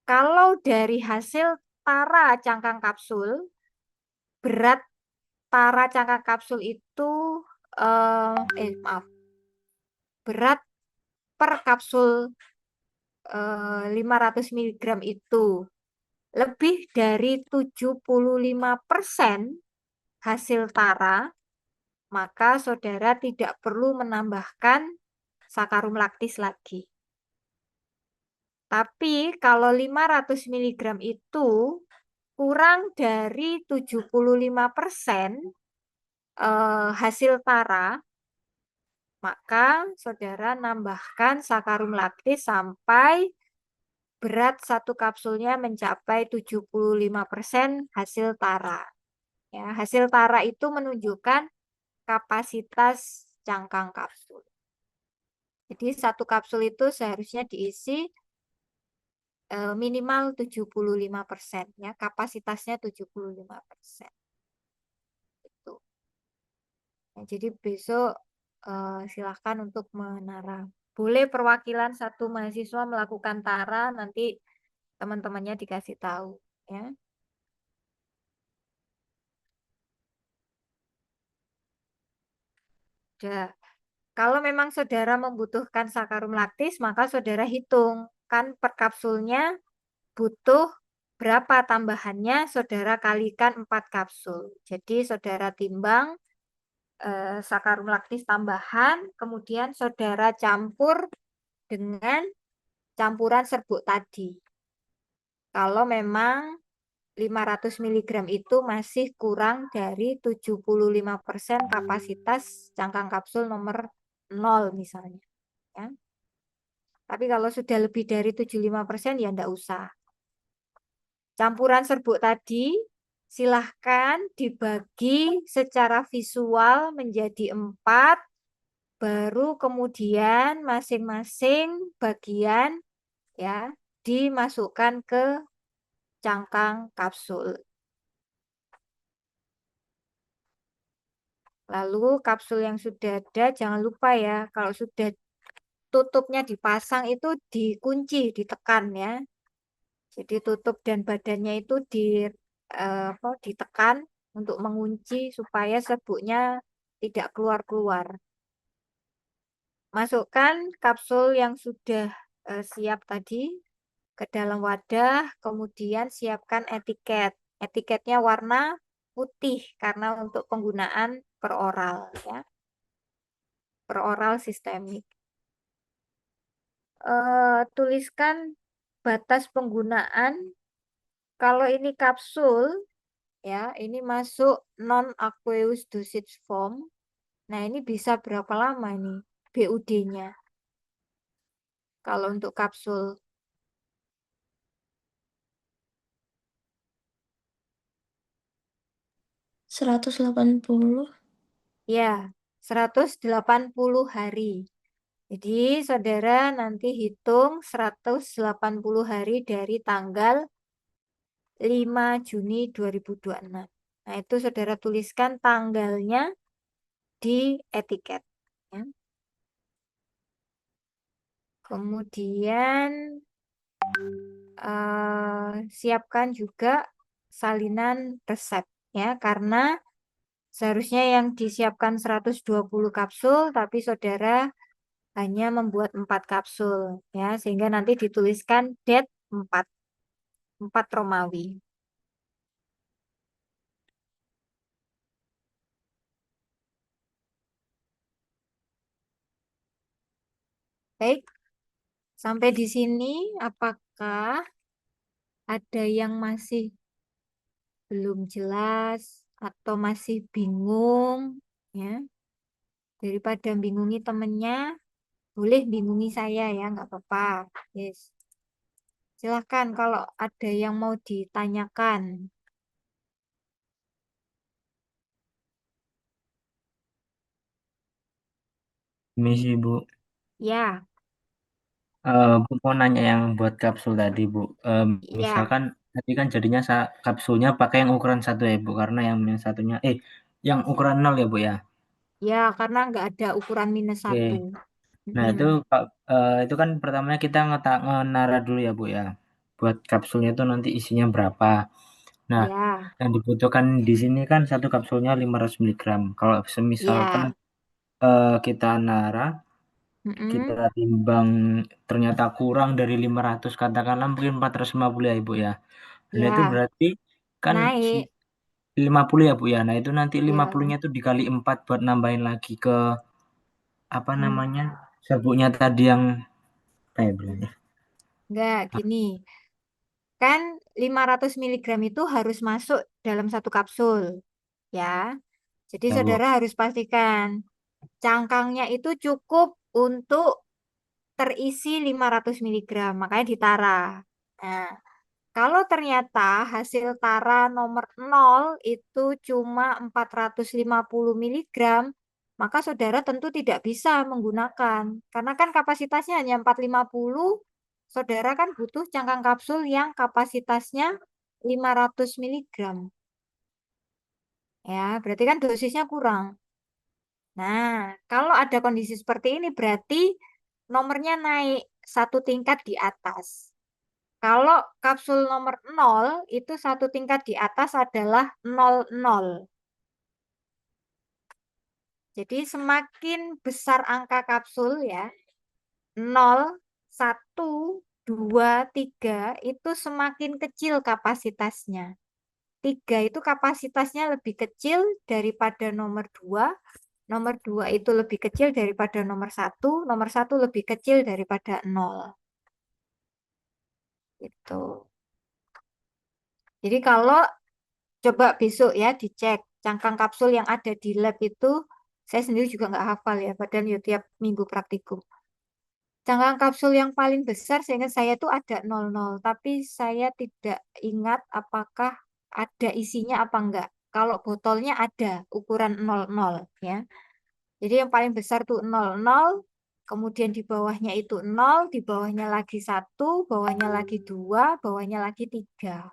Kalau dari hasil tara cangkang kapsul, berat tara cangkang kapsul itu maaf, berat per kapsul 500 mg itu lebih dari 75% hasil tara, maka saudara tidak perlu menambahkan sakarum laktis lagi. Tapi kalau 500 mg itu kurang dari 75% hasil tara, maka saudara nambahkan sakarum laktis sampai berat satu kapsulnya mencapai 75% hasil tara. Ya, hasil tara itu menunjukkan kapasitas cangkang kapsul. Jadi satu kapsul itu seharusnya diisi minimal 75%. Ya, kapasitasnya 75%. Itu. Ya, jadi besok silahkan untuk menara. Boleh perwakilan satu mahasiswa melakukan tara, nanti teman-temannya dikasih tahu. Ya. Udah. Kalau memang saudara membutuhkan sakarum laktis, maka saudara hitung. Kan per kapsulnya butuh berapa tambahannya, saudara kalikan 4 kapsul. Jadi saudara timbang sakarum laktis tambahan, kemudian saudara campur dengan campuran serbuk tadi. Kalau memang 500 mg itu masih kurang dari 75% kapasitas cangkang kapsul nomor 0 misalnya. Ya. Tapi kalau sudah lebih dari 75% ya enggak usah. Campuran serbuk tadi silahkan dibagi secara visual menjadi 4, baru kemudian masing-masing bagian ya dimasukkan ke cangkang kapsul. Lalu kapsul yang sudah ada jangan lupa ya, kalau sudah tutupnya dipasang itu dikunci, ditekan ya. Jadi tutup dan badannya itu ditekan untuk mengunci supaya serbuknya tidak keluar-keluar. Masukkan kapsul yang sudah siap tadi ke dalam wadah, kemudian siapkan etiket. Etiketnya warna putih karena untuk penggunaan peroral ya. Peroral sistemik. Tuliskan batas penggunaan Kalau ini kapsul, ya, ini masuk non-aqueous dosage form. Nah, ini bisa berapa lama nih BUD-nya? Kalau untuk kapsul, 180. ya, 180 hari. Jadi, saudara nanti hitung 180 hari dari tanggal 5 Juni 2026. Nah, itu saudara tuliskan tanggalnya di etiket. Ya. Kemudian siapkan juga salinan resep ya, karena seharusnya yang disiapkan 120 kapsul, tapi saudara hanya membuat 4 kapsul ya, sehingga nanti dituliskan date 4 Romawi. Baik, sampai di sini apakah ada yang masih belum jelas atau masih bingung ya? Daripada bingungi temennya, boleh bingungi saya ya, nggak apa-apa. Yes. Silahkan kalau ada yang mau ditanyakan. Misi Bu, Ya, Bu mau nanya yang buat kapsul tadi Bu. ya, Misalkan tadi kan jadinya kapsulnya pakai yang ukuran 1 ya Bu, karena yang satunya yang ukuran 0 ya Bu ya. ya, karena nggak ada ukuran Oke. -1. Nah itu kan pertamanya kita ngenara dulu ya Bu ya. Buat kapsulnya itu nanti isinya berapa. Nah, Ya, yang dibutuhkan di sini kan satu kapsulnya 500 mg. Kalau semisalkan ya. kita nara, kita Mm-mm. timbang ternyata kurang dari 500, katakanlah mungkin 450 ya Ibu ya. Nah itu Ya, berarti kan si naik. 50 ya Bu ya. Nah itu nanti Ya, 50-nya itu dikali 4 buat nambahin lagi ke apa Hmm, namanya serbuknya tadi yang bilangnya. nggak gini. Kan 500 miligram itu harus masuk dalam satu kapsul. Ya, jadi Ya Bu. saudara harus pastikan cangkangnya itu cukup untuk terisi 500 miligram, makanya ditara. Nah, kalau ternyata hasil tara nomor 0 itu cuma 450 miligram, maka saudara tentu tidak bisa menggunakan. Karena kan kapasitasnya hanya 450, saudara kan butuh cangkang kapsul yang kapasitasnya 500 miligram. Ya, berarti kan dosisnya kurang. Nah, kalau ada kondisi seperti ini berarti nomornya naik satu tingkat di atas. Kalau kapsul nomor 0 itu satu tingkat di atas adalah 00. Jadi semakin besar angka kapsul ya, 0, 1, 2, 3 itu semakin kecil kapasitasnya. 3 itu kapasitasnya lebih kecil daripada nomor 2. Nomor 2 itu lebih kecil daripada nomor satu lebih kecil daripada 0. Gitu. Jadi kalau coba besok ya dicek cangkang kapsul yang ada di lab itu, saya sendiri juga nggak hafal ya, padahal ya tiap minggu praktikum. Cangkang kapsul yang paling besar seingat saya itu ada 00, tapi saya tidak ingat apakah ada isinya apa enggak. Kalau botolnya ada ukuran 00 ya. Jadi yang paling besar tuh 00, kemudian di bawahnya itu 0, di bawahnya lagi 1, bawahnya lagi 2, bawahnya lagi 3.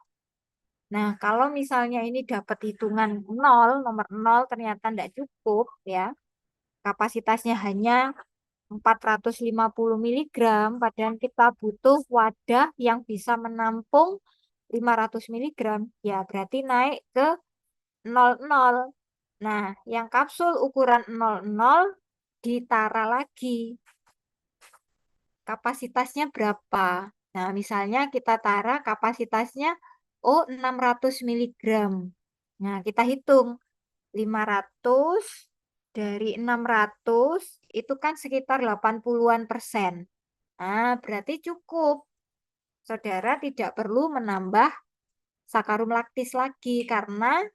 Nah, kalau misalnya ini dapat hitungan 0, nomor 0 ternyata tidak cukup ya. Kapasitasnya hanya 450 miligram, padahal kita butuh wadah yang bisa menampung 500 miligram, ya berarti naik ke 00. Nah, yang kapsul ukuran 00 ditara lagi. Kapasitasnya berapa? Nah, misalnya kita tara kapasitasnya 600 miligram. Nah, kita hitung 500 dari 600 itu kan sekitar 80-an%. Nah, berarti cukup. Saudara tidak perlu menambah sakarum laktis lagi karena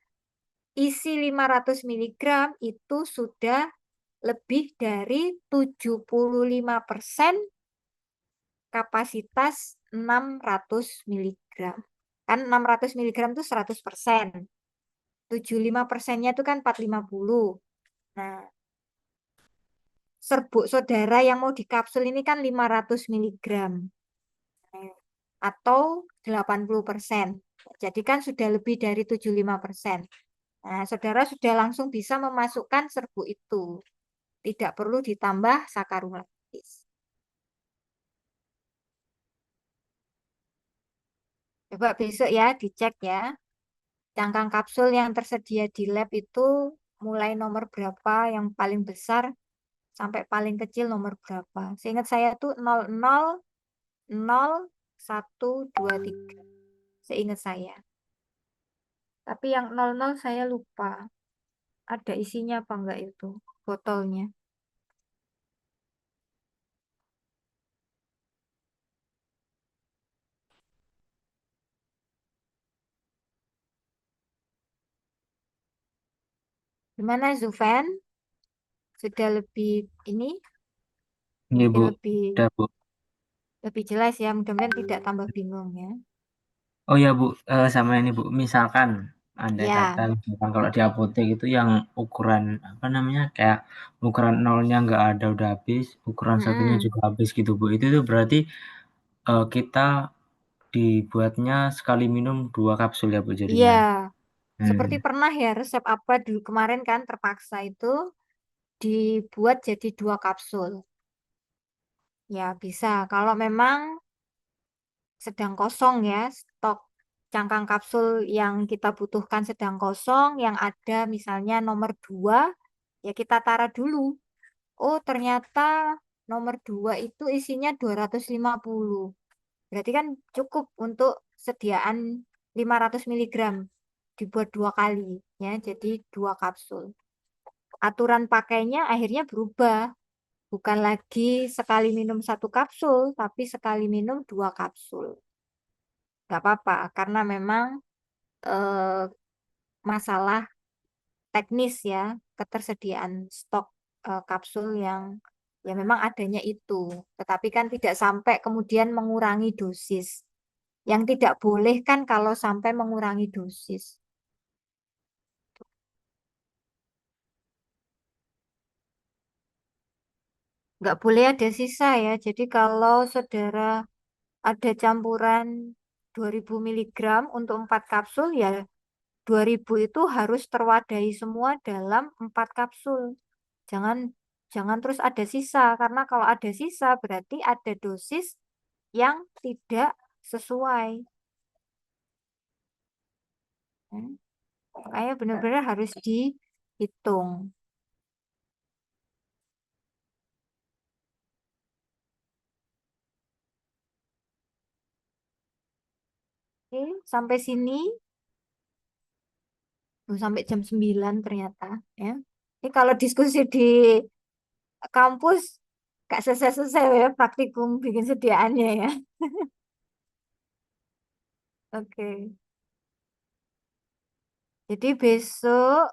isi 500 mg itu sudah lebih dari 75% kapasitas 600 mg. Kan 600 mg itu 100%. 75%-nya itu kan 450. Nah, serbuk saudara yang mau dikapsul ini kan 500 mg. Atau 80%. Jadi kan sudah lebih dari 75%. Nah, saudara sudah langsung bisa memasukkan serbuk itu. Tidak perlu ditambah sakarum laktis. Coba besok ya dicek ya. Cangkang kapsul yang tersedia di lab itu mulai nomor berapa yang paling besar sampai paling kecil nomor berapa. Seingat saya tuh 00, 0, 1, 2, 3. Seingat saya. Tapi yang 00 saya lupa. Ada isinya apa enggak itu botolnya. Gimana Zufen? Sudah lebih ini Ini mungkin Bu, lebih udah Bu. jelas ya. Mudah-mudahan tidak tambah bingung ya. Oh ya Bu, sama ini Bu, misalkan andai Ya. kata misalkan kalau di apotek itu yang ukuran apa namanya kayak ukuran nolnya nggak ada udah habis, ukuran satunya Mm-mm. juga habis gitu Bu. Itu tuh berarti kita dibuatnya sekali minum 2 kapsul ya Bu Iya. jadinya. Seperti Hmm. pernah ya resep apa dulu kemarin kan terpaksa itu dibuat jadi 2 kapsul. Ya bisa. Kalau memang sedang kosong ya stok cangkang kapsul yang kita butuhkan sedang kosong, yang ada misalnya nomor 2, ya kita taruh dulu. Oh ternyata nomor 2 itu isinya 250. Berarti kan cukup untuk sediaan 500 mg. Dibuat 2 kali ya, jadi 2 kapsul. Aturan pakainya akhirnya berubah. Bukan lagi sekali minum 1 kapsul, tapi sekali minum 2 kapsul. Gak apa-apa, karena memang eh, masalah teknis ya, ketersediaan stok kapsul yang ya memang adanya itu. Tetapi kan tidak sampai kemudian mengurangi dosis. Yang tidak boleh kan kalau sampai mengurangi dosis. Nggak boleh ada sisa ya. Jadi kalau saudara ada campuran 2000 mg untuk 4 kapsul ya 2000 itu harus terwadahi semua dalam 4 kapsul. Jangan jangan terus ada sisa karena kalau ada sisa berarti ada dosis yang tidak sesuai. Hmm. Makanya benar-benar harus dihitung. Oke, sampai sini sampai jam 9 ternyata ya. Ini kalau diskusi di kampus gak selesai-selesai ya praktikum bikin sediaannya ya. Oke. Jadi besok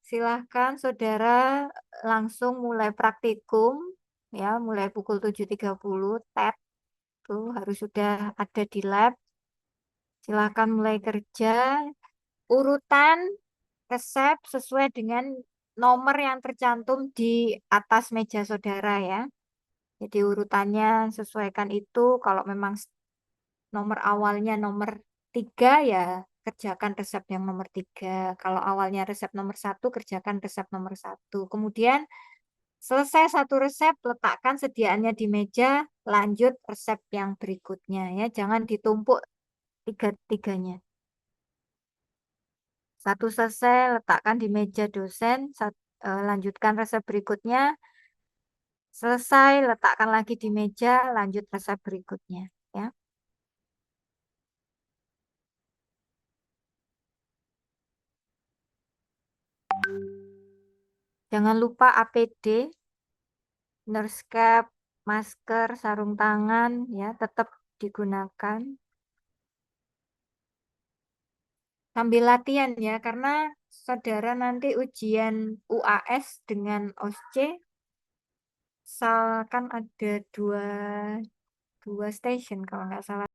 silahkan saudara langsung mulai praktikum ya, mulai pukul 7.30 TET tuh harus sudah ada di lab. Silahkan mulai kerja. Urutan resep sesuai dengan nomor yang tercantum di atas meja saudara ya. Jadi urutannya sesuaikan itu. Kalau memang nomor awalnya nomor 3 ya kerjakan resep yang nomor 3. Kalau awalnya resep nomor 1 kerjakan resep nomor 1. Kemudian selesai 1 resep letakkan sediaannya di meja, lanjut resep yang berikutnya ya. Jangan ditumpuk tiga-tiganya. 1 selesai letakkan di meja dosen, lanjutkan resep berikutnya. Selesai letakkan lagi di meja, lanjut resep berikutnya ya. Jangan lupa APD, nurse cap, masker, sarung tangan ya tetap digunakan. Sambil latihan ya, karena saudara nanti ujian UAS dengan OSCE, kan ada dua station kalau nggak salah.